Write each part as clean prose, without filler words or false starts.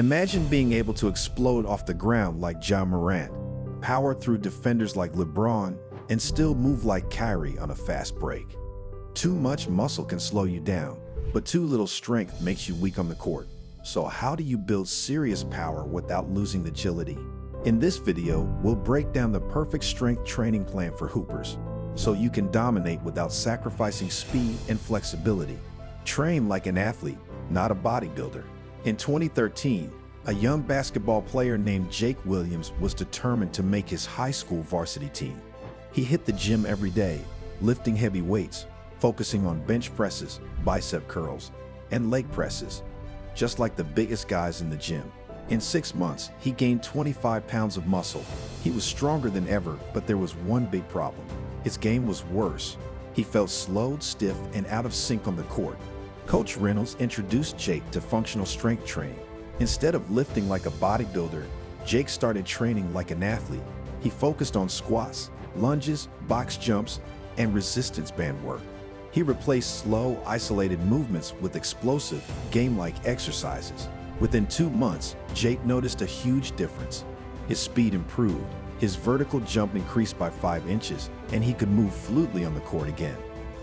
Imagine being able to explode off the ground like Ja Morant, power through defenders like LeBron, and still move like Kyrie on a fast break. Too much muscle can slow you down, but too little strength makes you weak on the court. So how do you build serious power without losing agility? In this video, we'll break down the perfect strength training plan for hoopers, so you can dominate without sacrificing speed and flexibility. Train like an athlete, not a bodybuilder. In 2013, a young basketball player named Jake Williams was determined to make his high school varsity team. He hit the gym every day, lifting heavy weights, focusing on bench presses, bicep curls, and leg presses, just like the biggest guys in the gym. In 6 months, he gained 25 pounds of muscle. He was stronger than ever, but there was one big problem. His game was worse. He felt slowed, stiff, and out of sync on the court. Coach Reynolds introduced Jake to functional strength training. Instead of lifting like a bodybuilder, Jake started training like an athlete. He focused on squats, lunges, box jumps, and resistance band work. He replaced slow, isolated movements with explosive, game-like exercises. Within 2 months, Jake noticed a huge difference. His speed improved, his vertical jump increased by 5 inches, and he could move fluidly on the court again.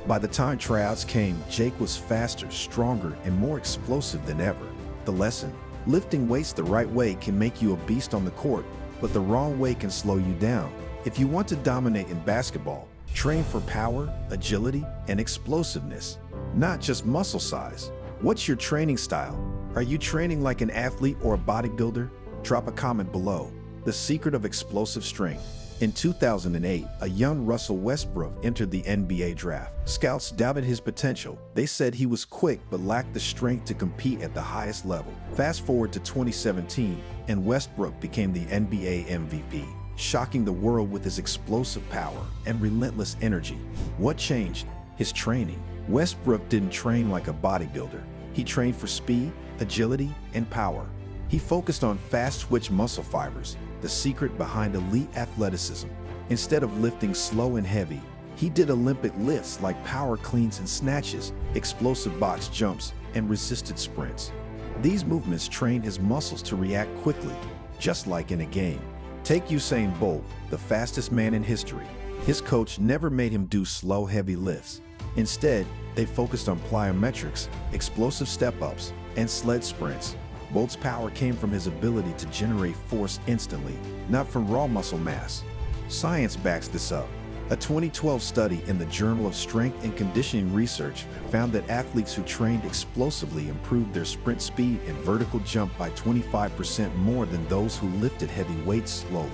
By the time tryouts came, Jake was faster, stronger, and more explosive than ever. The lesson: lifting weights the right way can make you a beast on the court, but the wrong way can slow you down. If you want to dominate in basketball, train for power, agility, and explosiveness, not just muscle size. What's your training style? Are you training like an athlete or a bodybuilder? Drop a comment below. The secret of explosive strength. In 2008, a young Russell Westbrook entered the NBA draft. Scouts doubted his potential. They said he was quick but lacked the strength to compete at the highest level. Fast forward to 2017, and Westbrook became the NBA MVP, shocking the world with his explosive power and relentless energy. What changed? His training. Westbrook didn't train like a bodybuilder. He trained for speed, agility, and power. He focused on fast-twitch muscle fibers, the secret behind elite athleticism. Instead of lifting slow and heavy, he did Olympic lifts like power cleans and snatches, explosive box jumps, and resisted sprints. These movements trained his muscles to react quickly, just like in a game. Take Usain Bolt, the fastest man in history. His coach never made him do slow, heavy lifts. Instead, they focused on plyometrics, explosive step-ups, and sled sprints. Bolt's power came from his ability to generate force instantly, not from raw muscle mass. Science backs this up. A 2012 study in the Journal of Strength and Conditioning Research found that athletes who trained explosively improved their sprint speed and vertical jump by 25% more than those who lifted heavy weights slowly.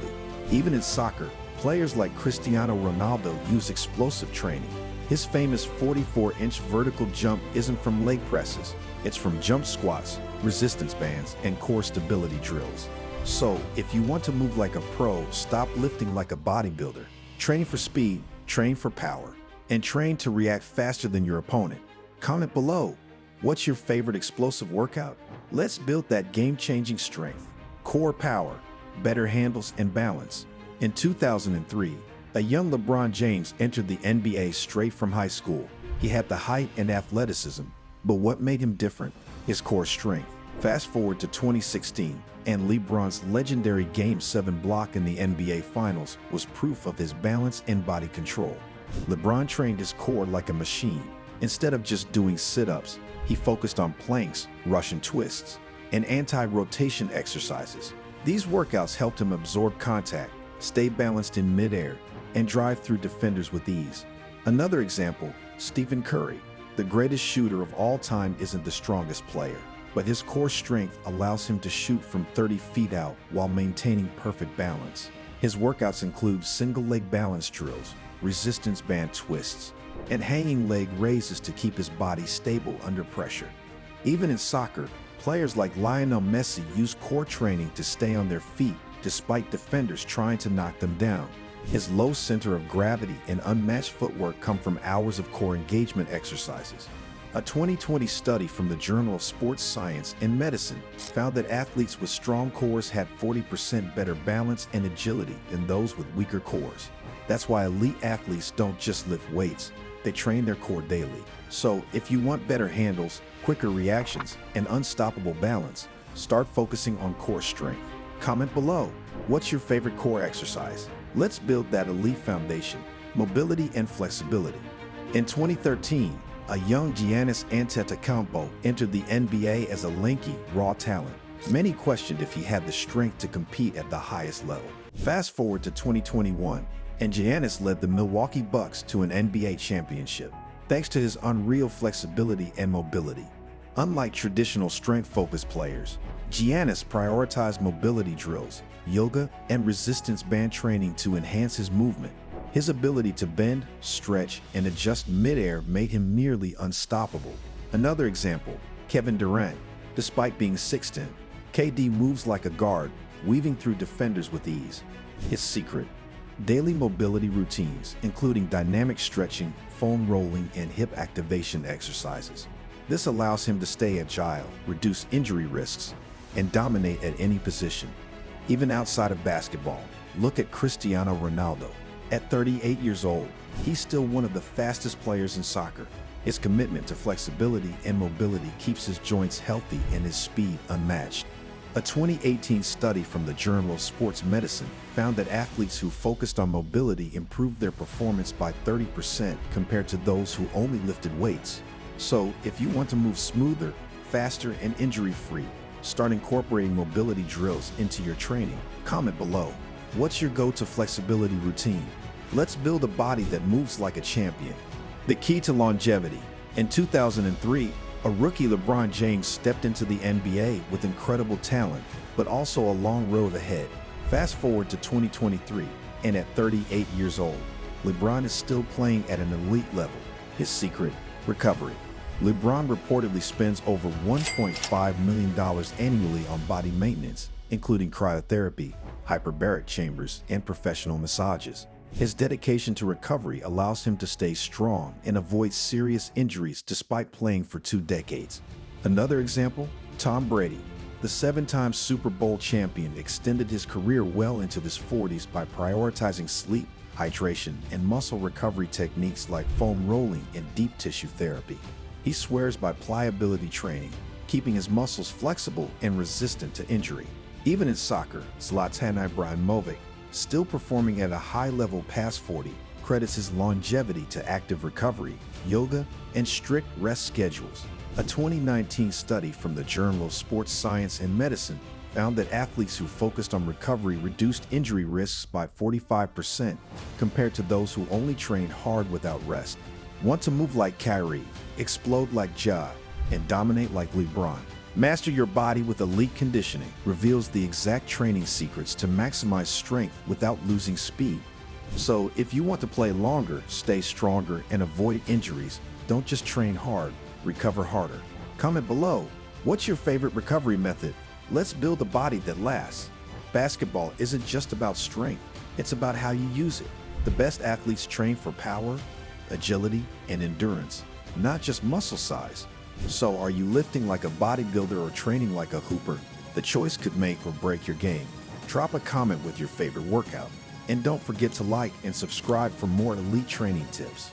Even in soccer, players like Cristiano Ronaldo use explosive training. His famous 44-inch vertical jump isn't from leg presses. It's from jump squats, resistance bands, and core stability drills. So, if you want to move like a pro, stop lifting like a bodybuilder. Train for speed, train for power, and train to react faster than your opponent. Comment below. What's your favorite explosive workout? Let's build that game-changing strength, core power, better handles, and balance. In 2003, a young LeBron James entered the NBA straight from high school. He had the height and athleticism, but what made him different? His core strength. Fast forward to 2016, and LeBron's legendary Game 7 block in the NBA Finals was proof of his balance and body control. LeBron trained his core like a machine. Instead of just doing sit-ups, he focused on planks, Russian twists, and anti-rotation exercises. These workouts helped him absorb contact, stay balanced in midair, and drive through defenders with ease. Another example, Stephen Curry. The greatest shooter of all time isn't the strongest player, but his core strength allows him to shoot from 30 feet out while maintaining perfect balance. His workouts include single-leg balance drills, resistance band twists, and hanging leg raises to keep his body stable under pressure. Even in soccer, players like Lionel Messi use core training to stay on their feet despite defenders trying to knock them down. His low center of gravity and unmatched footwork come from hours of core engagement exercises. A 2020 study from the Journal of Sports Science and Medicine found that athletes with strong cores had 40% better balance and agility than those with weaker cores. That's why elite athletes don't just lift weights, they train their core daily. So, if you want better handles, quicker reactions, and unstoppable balance, Start focusing on core strength. Comment below, what's your favorite core exercise? Let's build that elite foundation, mobility and flexibility. In 2013, a young Giannis Antetokounmpo entered the NBA as a lanky, raw talent. Many questioned if he had the strength to compete at the highest level. Fast forward to 2021, and Giannis led the Milwaukee Bucks to an NBA championship, thanks to his unreal flexibility and mobility. Unlike traditional strength-focused players, Giannis prioritized mobility drills, yoga, and resistance band training to enhance his movement. His ability to bend, stretch, and adjust midair made him nearly unstoppable. Another example, Kevin Durant. Despite being 6'10", KD moves like a guard, weaving through defenders with ease. His secret: daily mobility routines, including dynamic stretching, foam rolling, and hip activation exercises. This allows him to stay agile, reduce injury risks, and dominate at any position. Even outside of basketball, look at Cristiano Ronaldo. At 38 years old, he's still one of the fastest players in soccer. His commitment to flexibility and mobility keeps his joints healthy and his speed unmatched. A 2018 study from the Journal of Sports Medicine found that athletes who focused on mobility improved their performance by 30% compared to those who only lifted weights. So, if you want to move smoother, faster, and injury-free, start incorporating mobility drills into your training. Comment below, what's your go-to flexibility routine? Let's build a body that moves like a champion. The key to longevity. In 2003, a rookie LeBron James stepped into the NBA with incredible talent, but also a long road ahead. Fast forward to 2023, and at 38 years old, LeBron is still playing at an elite level. His secret: recovery. LeBron reportedly spends over $1.5 million annually on body maintenance, including cryotherapy, hyperbaric chambers, and professional massages. His dedication to recovery allows him to stay strong and avoid serious injuries despite playing for 2 decades. Another example, Tom Brady. The 7-time Super Bowl champion extended his career well into his 40s by prioritizing sleep, hydration, and muscle recovery techniques like foam rolling and deep tissue therapy. He swears by pliability training, keeping his muscles flexible and resistant to injury. Even in soccer, Zlatan Ibrahimovic, still performing at a high level past 40, credits his longevity to active recovery, yoga, and strict rest schedules. A 2019 study from the Journal of Sports Science and Medicine found that athletes who focused on recovery reduced injury risks by 45% compared to those who only trained hard without rest. Want to move like Kyrie, explode like Ja, and dominate like LeBron? Master Your Body with Elite Conditioning reveals the exact training secrets to maximize strength without losing speed. So, if you want to play longer, stay stronger, and avoid injuries, don't just train hard, recover harder. Comment below, what's your favorite recovery method? Let's build a body that lasts. Basketball isn't just about strength, it's about how you use it. The best athletes train for power, agility, and endurance, not just muscle size. So, are you lifting like a bodybuilder or training like a hooper? The choice could make or break your game. Drop a comment with your favorite workout. And don't forget to like and subscribe for more elite training tips.